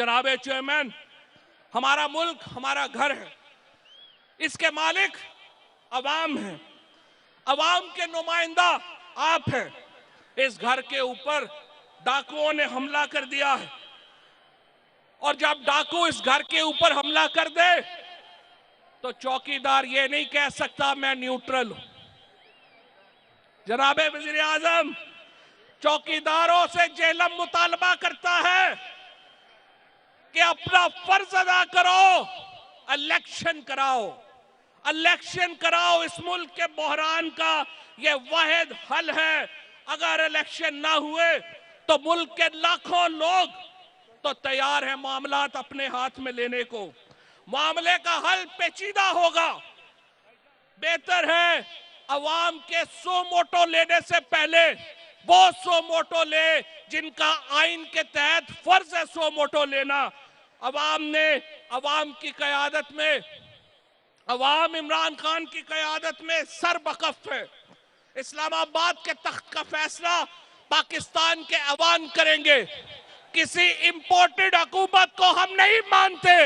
जनाबे चेयरमैन, हमारा मुल्क हमारा घर है, इसके मालिक अवाम है, अवाम के नुमाइंदा आप हैं। इस घर के ऊपर डाकुओं ने हमला कर दिया है और जब डाकू इस घर के ऊपर हमला कर दे तो चौकीदार ये नहीं कह सकता मैं न्यूट्रल हूं। जनाबे वजीर आजम, चौकीदारों से जेलम मुतालबा करता है कि अपना फर्ज अदा करो, इलेक्शन कराओ, इलेक्शन कराओ। इस मुल्क के बहरान का ये वाहिद हल है। अगर इलेक्शन ना हुए तो मुल्क के लाखों लोग तो तैयार है मामलात अपने हाथ में लेने को। मामले का हल पेचीदा होगा। बेहतर है अवाम के सो मोटो लेने से पहले वो सो मोटो ले जिनका आइन के तहत फर्ज है सो मोटो लेना। अवाम ने अवाम की क़यादत में, अवाम इमरान खान की क़यादत में सरबकफ है। इस्लामाबाद के तख्त का फैसला पाकिस्तान के अवाम करेंगे। किसी इंपोर्टेड हुकूमत को हम नहीं मानते।